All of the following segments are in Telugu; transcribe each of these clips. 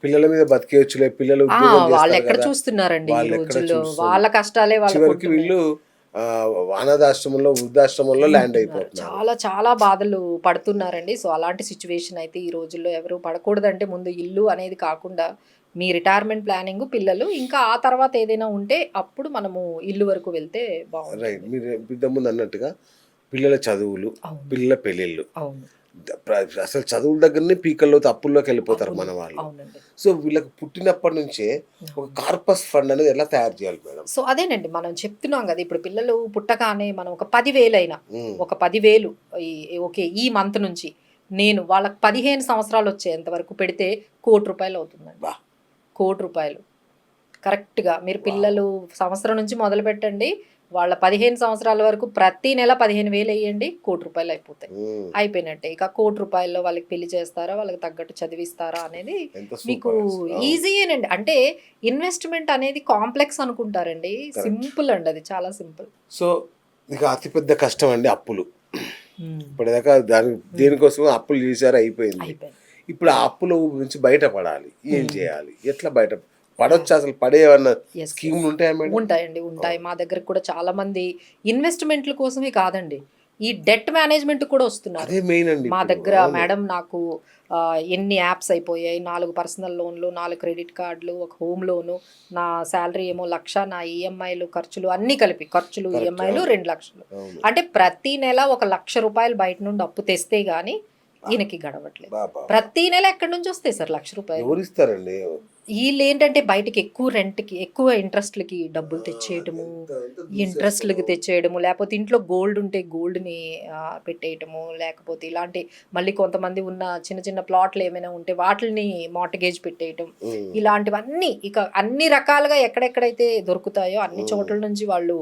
పిల్లల మీద బతికేయచ్చులే, పిల్లలు ఆ! ఉద్యోగం వాళ్ళు చేస్తారు ఎక్కడ కదా, చూస్తున్నారండి ఈ వాళ్ళు ఎక్కడ రోజుల్లో. చూస్తారు. వాళ్ళ కష్టాలే చివరికి వాళ్ళకుంటున్నాయి. వీళ్ళు అనాథాశ్రమంలో, వృద్ధాశ్రమంలో ల్యాండ్ ఉంటున్నారు. అయిపోతున్నారు. చాలా చాలా బాధలు పడుతున్నారండి. సో, అలాంటి సిట్యుయేషన్ అయితే ఈ రోజుల్లో ఎవరు పడకూడదంటే ముందు ఇల్లు అనేది కాకుండా మీ రిటైర్మెంట్ ప్లానింగు, పిల్లలు ఇంకా ఆ తర్వాత ఏదైనా ఉంటే అప్పుడు మనము ఇల్లు వరకు వెళ్తే రైట్. బావుంటుంది. మీరు ఇంతకుముందు అన్నట్టుగా పిల్లల చదువులు, అవును. పిల్లల పెళ్ళిళ్ళు, అవును. అసలు చదువుల దగ్గరనే పీకల్లోతు అప్పుల్లోకి వెళ్ళిపోతారు అప్పులు. మన వాళ్ళు. అవునండి. సో వీళ్ళకి పుట్టినప్పటి నుంచే ఒక అవును. కార్పస్ ఫండ్ అనేది ఎలా తయారు చేయాలి మేడం? సో, అదేనండి మనం చెప్తున్నాం గదా! ఇప్పుడు పిల్లలు పుట్టగానే మనం ఒక 10,000 ఉమ్, ఒక 10,000 ఈ ఓకే. ఈ మంత్ నుంచి నేను వాళ్ళకి 15 సంవత్సరాలొచ్చేంత వరకు పెడితే రూ. 1,00,00,000 అవుతుందండి. బా, రూ. 1,00,00,000 కరెక్ట్‌గా మీరు వావ్. పిల్లలు సంవత్సరం నుంచి మొదలుపెట్టండి. వాళ్ళ 15 సంవత్సరాల వరకు ప్రతి నెల 15,000 ఎయ్యండి. రూ. 1,00,00,000 అయిపోతాయి. ఉమ్, అయిపోయినట్టే. ఇక రూ. 1,00,00,000లో వాళ్ళకి పెళ్లి చేస్తారా? వాళ్ళకి తగ్గట్టు చదివిస్తారా? అనేది ఎంత మీకు సూపర్ అసలు. అవును. ఈజీయేనండి. అంటే ఇన్వెస్ట్‌మెంట్ అనేది కాంప్లెక్స్ అనుకుంటారండి. కరెక్ట్. సింపుల్ అండి అది. చాలా సింపుల్. సో ఇక అతిపెద్ద కష్టం అండి అప్పులు. హ్మ్. ఇప్పటిదాకా హ్మ్. దేనికోసం అప్పులు చేశారు, అయిపోయింది. అయిపోయింది. ఇప్పుడు ఆ అప్పుల ఊబి నుంచి బయటపడాలి. ఏం హ్మ్. చేయాలి? ఎట్లా బయట ఆ! పడొచ్చా? అసలు పడే ఏమన్నా యెస్. యెస్. స్కీములు ఉంటాయా మేడం? ఉంటాయండి. ఉంటాయి. అవును. మా దగ్గరకి కూడా చాలామంది ఇన్వెస్ట్‌మెంట్‌ల కోసమే కాదండి. ఈ డెట్ మేనేజ్‌మెంట్ కూడా వస్తున్నారు. అదే మెయిన్ అండి మా ఇప్పుడు. దగ్గర అవును. మేడం నాకు ఎన్ని యాప్స్ అయిపోయాయి. 4 పర్సనల్ లోన్‌లు, 4 క్రెడిట్ కార్డ్‌లు, ఒక హోమ్ లోను, నా సాలరీ ఏమో 1,00,000 నా ఈఎంఐలు, ఖర్చులు అన్నీ కలిపి. ఖర్చులు, కరెక్ట్. ఈఎంఐలు అవును. 2,00,000. అవును. అంటే ప్రతి నెల ఒక రూ. 1,00,000 బయట నుండి అప్పు తెస్తే గాని బా! ఈయనకి గడవట్లేదు. బా! బా! బా! ప్రతి నెల ఎక్కడి నుంచి వస్తాయి సార్ రూ. 1,00,000? ఎవరిస్తారండి? ఈళ్ళేంటంటే బయటికి ఎక్కువ రెంట్‌కి, ఎక్కువ ఇంట్రెస్ట్‌లకి డబ్బులు తెచ్చేయటము, ఎంత ఇంట్రెస్ట్‌లకి దూసేస్తారు. తెచ్చేయడము, లేపోతే ఇంట్లో గోల్డ్ ఉంటే గోల్డ్‌ని పెట్టేయటము, లేకపోతే ఇలాంటి మళ్ళీ కొంతమంది ఉన్న చిన్న చిన్న ప్లాట్లు ఏమైనా ఉంటే వాటిల్ని మార్ట్‌గేజ్ పెట్టేయటం. హ్మ్. ఇలాంటివన్నీ ఇక అన్ని రకాలుగా ఎక్కడెక్కడైతే దొరుకుతాయో అన్ని హ్మ్. చోట్ల నుంచి వాళ్ళు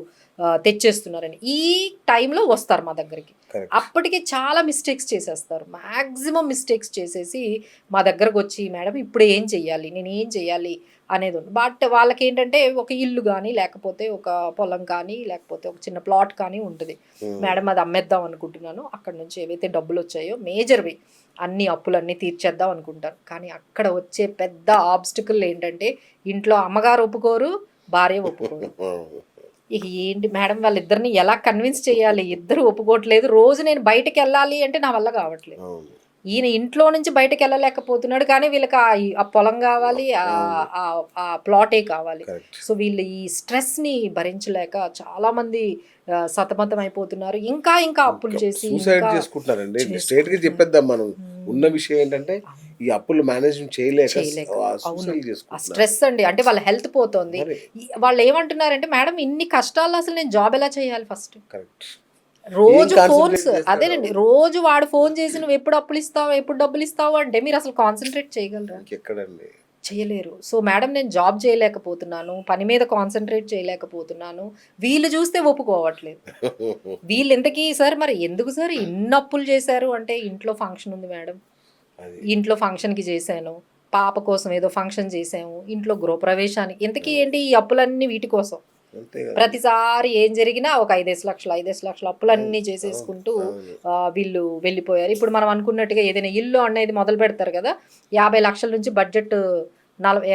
తెచ్చేస్తున్నారండి. ఈ టైంలో వస్తారు మా దగ్గరికి. కరెక్ట్. అప్పటికి చాలా మిస్టేక్స్ చేసేస్తారు. మాక్సిమం మిస్టేక్స్ చేసేసి మా దగ్గరకొచ్చి మేడం ఇప్పుడు ఏం చెయ్యాలి? నేనేం చెయ్యాలి? అనేది ఉంది. బట్ వాళ్ళకేంటంటే ఒక ఇల్లు గానీ, లేకపోతే ఒక పొలం కానీ, లేకపోతే ఒక చిన్న ప్లాట్ కానీ ఉంటది. హ్మ్. మేడం అది అమ్మేద్దాం అనుకుంటున్నాను. అక్కడి నుంచి ఏవైతే డబ్బులొచ్చాయో మేజర్‌వి అన్ని అప్పులన్నీ తీర్చేద్దాం అనుకుంటాను. కానీ అక్కడ వచ్చే పెద్ద ఆబ్స్టికల్ ఏంటంటే ఇంట్లో అమ్మగారు ఒప్పుకోరు, భార్య ఒప్పుకోదు. అవును. ఇక ఏంటి మేడం వాళ్ళిద్దరిని ఎలా కన్విన్స్ చేయాలి? ఇద్దరు ఒప్పుకోవట్లేదు. రోజు నేను బయటికెళ్ళాలి అంటే నా వల్ల కావట్లేదు. అవును. ఈయన ఇంట్లో నుంచి బయటకెళ్ళలేకపోతున్నాడు. కానీ వీళ్ళకి ఆ పొలం గావాలి. అవును. ఆ ప్లాటే కావాలి. కరెక్ట్. సో, వీళ్ళు ఈ స్ట్రెస్‌ని భరించలేక చాలామంది సతమతం అయిపోతున్నారు. ఇంకా ఇంకా అప్పులు చేసి సూసైడ్ ఇంకా చేసుకుంటున్నారండి. స్ట్రెయిట్‌గా చేసుకుంటున్నారు. చెప్పేద్దాం మనం. ఉన్న హ్మ్. విషయం ఏంటంటే అవును. ఈ అప్పులు మేనేజ్‌మెంట్ చేయలేక చేయలేక. అవును. సూసైడ్ ఆ చేసుకుంటున్నారు. స్ట్రెస్ అండి. అంటే వాళ్ళ హెల్త్ పోతోంది. మరి వాళ్ళేమంటున్నారంటే, "మేడం ఇన్ని కష్టాల్లో అసలు నేను జాబ్ ఎలా చేయాలి ఫస్ట్?" కరెక్ట్. ఏం రోజు ఫోన్స్ కాన్సంట్రేట్ చేస్తారు? అదేనండి. అవును. రోజు వాడు ఫోను చేసి "నువ్వెప్పుడు అప్పులిస్తావు? ఎప్పుడు డబ్బులిస్తావు?" అంటే మీరసలు కాన్సంట్రేట్ చేయగలరా? ఇంకెక్కడండి. చేయలేరు. సో, మేడం నేను జాబ్ చేయలేకపోతున్నాను. పని మీద కాన్సంట్రేట్ చేయలేకపోతున్నాను. వీళ్ళు చూస్తే ఒప్పుకోవట్లేదు. వీళ్ళింతకీ సార్ మరి ఎందుకు సార్ ఇన్నప్పులు చేశారు అంటే, ఇంట్లో ఫంక్షన్ ఉంది మేడం. అది. ఇంట్లో ఫంక్షన్‌కి చేశాను. పాప కోసం ఏదో ఫంక్షన్ చేశాము. ఇంట్లో గృహప్రవేశానికి ఇంతకీ హ్మ్. ఏంటి ఈ అప్పులన్నీ వీటి కోసం. అంతే గదండీ. ప్రతిసారి ఏం జరిగినా ఒక 5,00,000 లక్షలు, 5,00,000 లక్షలు అవును. అప్పులన్నీ అవును. చేసేసుకుంటూ అవును. వీళ్ళు వెళ్ళిపోయారు. ఇప్పుడు మనం అనుకున్నట్టుగా ఏదైనా ఇల్లు అనేది మొదలు పెడతారు గదా! 50,00,000 నుంచి బడ్జెట్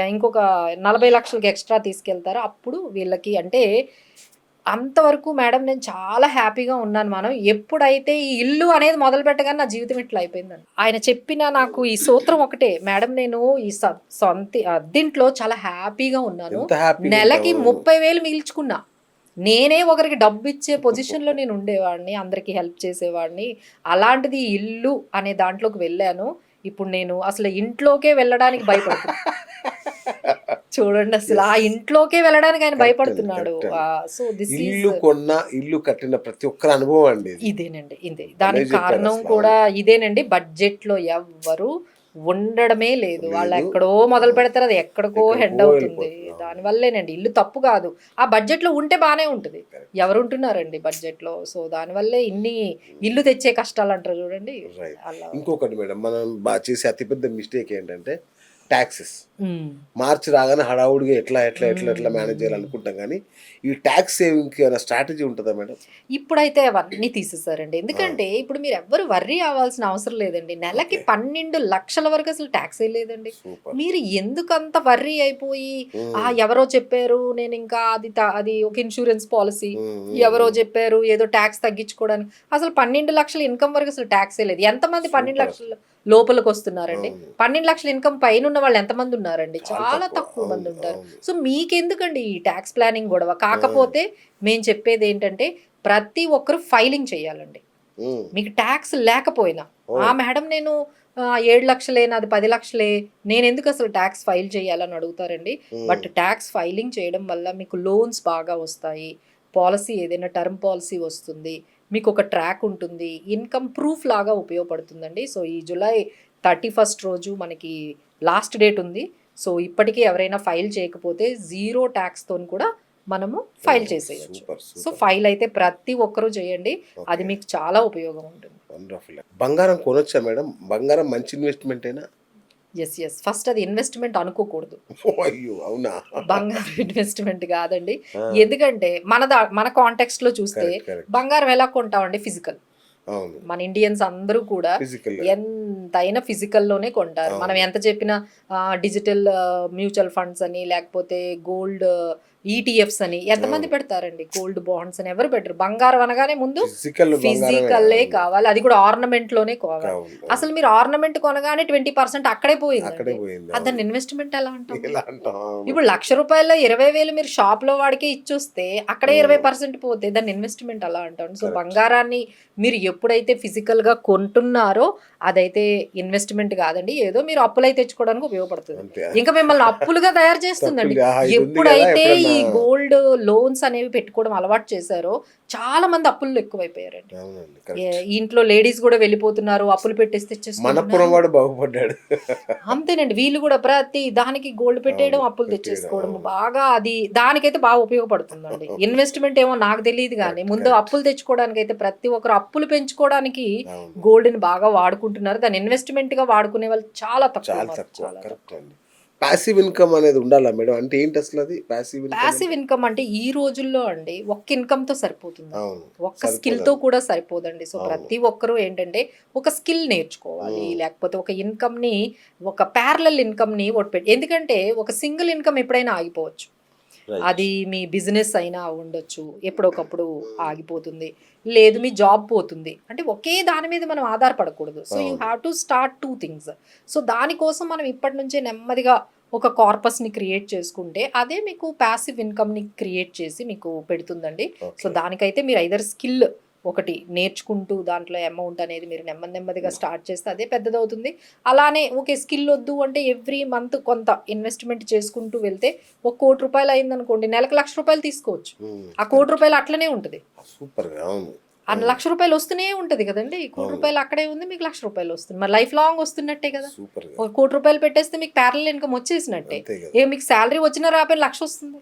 ఇంకొక 40,00,000కి ఎక్స్‌ట్రా తీసుకెళ్తారు. అప్పుడు వీళ్ళకి అంటే అంతవరకు మేడం నేను చాలా హ్యాపీగా ఉన్నాను మనం. ఎప్పుడైతే ఈ ఇల్లు అనేది మొదలుపెట్టగానే నా జీవితం ఇట్లా అయిపోయిందండి. ఆయన చెప్పిన నాకు ఈ సూత్రం ఒకటే. మేడం నేను ఈ సొంతి అద్దింట్లో చాలా హ్యాపీగా ఉన్నాను. ఎంత హ్యాపీగా ఉంటాం. నెలకి అవును. 30,000 మిగిల్చుకున్నా. నేనే ఒకరికి డబ్బిచ్చే పొజిషన్‌లో నేను ఉండేవాడిని. అందరికి హెల్ప్ చేసేవాడిని. అలాంటిది ఇల్లు అనే దాంట్లోకి వెళ్ళాను. ఇప్పుడు నేను అసలు ఇంట్లోకే వెళ్ళడానికి భయపడుతున్నా. చూడండసల. ఆ యెస్. ఇంట్లోకే వెళ్ళడానికి ఆయన కరెక్ట్ అండి. భయపడుతున్నాడు. కరెక్ట్ అండి. సో, దిస్ ఈజ్ ఇల్లు కొన్న, ఇల్లు కట్టిన ప్రతి ఒక్కరి అనుభవం అండి ఇది. ఇదేనండి. ఇదే. భలే దానికి కారణం జెప్పారసల. కూడా అవును. ఇదేనండి. బడ్జెట్‌లో ఎవ్వరు ఉండడమే లేదు. లేదు. వాళ్ళెక్కడో మొదలు అవును. పెడతారు. అది ఎక్కడికో ఎక్కడికో హెడ్ అవుతుంది. వెళ్ళిపోతుంది. అవును. దానివల్లేనండి. ఇల్లు తప్పు కాదు. ఆ బడ్జెట్‌లో ఉంటే బానే ఉంటది. కరెక్ట్. ఎవరుంటున్నారండి బడ్జెట్‌లో? సో, దానివల్లే ఇన్ని హ్మ్. ఇల్లు తెచ్చే కష్టాలంటారు చూడండి. రైట్. అలా ఇంకొకటి మేడం మనం చేసే అతిపెద్ద మిస్టేక్ ఏంటంటే, ట్యాక్సెస్. మార్చి రాగానే హడావుడిగా ఎట్లా మేనేజ్ చేయాలనుకుంటాం కానీ ఈ ట్యాక్స్ సేవింగ్కి ఏమైనా స్ట్రాటజీ ఉంటుందా మేడం? ఇప్పుడైతే అవన్నీ తీసేసారండి. ఎందుకంటే ఇప్పుడు మీరు ఎవ్వరు వర్రీ అవ్వాల్సిన అవసరం లేదండి. నెలకి 12 లక్షల వరకు అసలు ట్యాక్సే లేదండి. సూపర్. మీరు ఎందుకంత వర్రీ అయిపోయి ఎవరో చెప్పారు నేను ఇంకా అది ఒక ఇన్సూరెన్స్ పాలసీ, ఎవరో చెప్పారు ఏదో ట్యాక్స్ తగ్గించుకోవడానికి, అసలు 12 లక్షల ఇన్కమ్ వరకు అసలు ట్యాక్సే లేదు. ఎంతమంది 12 లక్షల లోపలికి వస్తున్నారండి? 12 లక్షల ఇన్కమ్ పైన ఉన్న వాళ్ళు ఎంతమంది ఉన్నారండి? చాలా తక్కువ మంది ఉంటారు. సో మీకెందుకండి ఈ ట్యాక్స్ ప్లానింగ్ గొడవ? కాకపోతే మేము చెప్పేది ఏంటంటే ప్రతి ఒక్కరు ఫైలింగ్ చేయాలండి. మీకు ట్యాక్స్ లేకపోయినా మేడం నేను 7 లక్షలే నాది 10 లక్షలే నేను ఎందుకు అసలు ట్యాక్స్ ఫైల్ చేయాలని అడుగుతారండి. బట్ ట్యాక్స్ ఫైలింగ్ చేయడం వల్ల మీకు లోన్స్ బాగా వస్తాయి, పాలసీ ఏదైనా టర్మ్ పాలసీ వస్తుంది, మీకు ఒక ట్రాక్ ఉంటుంది, ఇన్కమ్ ప్రూఫ్ లాగా ఉపయోగపడుతుందండి. సో ఈ జూలై 31 రోజు మనకి లాస్ట్ డేట్ ఉంది. సో ఇప్పటికీ ఎవరైనా ఫైల్ చేయకపోతే 0 ట్యాక్స్తో కూడా మనము ఫైల్ చేసేయచ్చు. సో ఫైల్ అయితే ప్రతి ఒక్కరూ చేయండి, అది మీకు చాలా ఉపయోగం ఉంటుంది. వండర్ఫుల్. బంగారం కొనొచ్చా మేడం? బంగారం మంచి ఇన్వెస్ట్మెంట్ అయినా? ఎస్ ఫస్ట్ అది ఇన్వెస్ట్మెంట్ అనుకోకూడదు. అయ్యో అవునా? బంగారం ఇన్వెస్ట్మెంట్ కాదండి. ఎందుకంటే మన కాంటెక్స్ట్ లో చూస్తే బంగారం ఎలా కొంటామండి? ఫిజికల్. మన ఇండియన్స్ అందరూ కూడా ఎంతైనా ఫిజికల్లోనే కొంటారు. మనం ఎంత చెప్పినా డిజిటల్ మ్యూచువల్ ఫండ్స్ అని లేకపోతే గోల్డ్ ఈటీఎఫ్స్ అని ఎంతమంది పెడతారండి? గోల్డ్ బాండ్స్ అని ఎవరు పెట్టరు. బంగారం అనగానే ముందు ఫిజికల్లే కావాలి, అది కూడా ఆర్నమెంట్ లోనే కావాలి. అసలు మీరు ఆర్నమెంట్ కొనగానే 20% అక్కడే పోయింది. దాన్ని ఇన్వెస్ట్మెంట్ ఎలా అంటాం? ఇప్పుడు ₹1,00,000 20,000 మీరు షాప్ లో వాడికే ఇచ్చొస్తే అక్కడే 20% పోతే దాన్ని ఇన్వెస్ట్మెంట్ అలా అంటాం. సో బంగారాన్ని మీరు ఎప్పుడైతే ఫిజికల్ గా కొంటున్నారో అదైతే ఇన్వెస్ట్మెంట్ కాదండి, ఏదో మీరు అప్పులైతే తెచ్చుకోవడానికి ఉపయోగపడుతుంది. ఇంకా మిమ్మల్ని అప్పులుగా తయారు చేస్తుందండి. ఎప్పుడైతే ఈ గోల్డ్ లోన్స్ అనేవి పెట్టుకోవడం అలవాటు చేశారో చాలా మంది అప్పుల్లో ఎక్కువైపోయారండి. ఇంట్లో లేడీస్ కూడా వెళ్ళిపోతున్నారు, అప్పులు పెట్టేసి బాగుపడ్డాడు. అంతేనండి, వీళ్ళు కూడా ప్రతి దానికి గోల్డ్ పెట్టేయడం, అప్పులు తెచ్చేసుకోవడం, బాగా అది దానికైతే బాగా ఉపయోగపడుతుందండి. ఇన్వెస్ట్మెంట్ ఏమో నాకు తెలియదు కానీ ముందు అప్పులు తెచ్చుకోవడానికి అయితే ప్రతి ఒక్కరు అప్పులు పెంచుకోవడానికి గోల్డ్ ని బాగా వాడుకుంటున్నారు. దాన్ని ఇన్వెస్ట్మెంట్ గా వాడుకునే వాళ్ళు చాలా తక్కువ. పాసివ్ ఇన్కమ్ అనేది ఉండాలా మేడం? అంటే ఏంటి అసలు అది పాసివ్ ఇన్కమ్? అంటే ఈ రోజుల్లో అండి ఒక్క ఇన్కమ్ తో సరిపోతుంది, ఒక్క స్కిల్ తో కూడా సరిపోదండి. సో ప్రతి ఒక్కరూ ఏంటంటే ఒక స్కిల్ నేర్చుకోవాలి, లేకపోతే ఒక ఇన్కమ్ ని, ఒక ప్యారలల్ ఇన్కమ్ ని ఎందుకంటే ఒక సింగిల్ ఇన్కమ్ ఎప్పుడైనా ఆగిపోవచ్చు. అది మీ బిజినెస్ అయినా ఉండొచ్చు, ఎప్పుడొకప్పుడు ఆగిపోతుంది, లేదు మీ జాబ్ పోతుంది. అంటే ఒకే దాని మీద మనం ఆధారపడకూడదు. So you have to start 2 things. So దానికోసం మనం ఇప్పటి నుంచే నెమ్మదిగా ఒక కార్పస్ని క్రియేట్ చేసుకుంటే అదే మీకు ప్యాసివ్ ఇన్కమ్ని క్రియేట్ చేసి మీకు పెడుతుందండి. సో దానికైతే మీరు ఐదర్ స్కిల్ ఒకటి నేర్చుకుంటూ దాంట్లో అమౌంట్ అనేది మీరు నెమ్మదిగా స్టార్ట్ చేస్తే అదే పెద్దదవుతుంది. అలానే ఓకే స్కిల్ వద్దు అంటే ఎవ్రీ మంత్ కొంత ఇన్వెస్ట్మెంట్ చేసుకుంటూ వెళ్తే ₹1,00,00,000 అయిందనుకోండి, నెలకు ₹1,00,000 తీసుకోవచ్చు. ఆ ₹1,00,00,000 అట్లనే ఉంటుంది. ₹1,00,000 వస్తూనే ఉంటుంది కదండి. ₹1,00,00,000 అక్కడే ఉంది, మీకు ₹1,00,000 వస్తుంది. మరి లైఫ్ లాంగ్ వస్తున్నట్టే కదా. ₹1,00,00,000 పెట్టేస్తే మీకు ప్యారలల్ ఇన్కమ్ వచ్చేసినట్టే. మీకు శాలరీ వచ్చినా రాకపోయినా 1,00,000 వస్తుంది.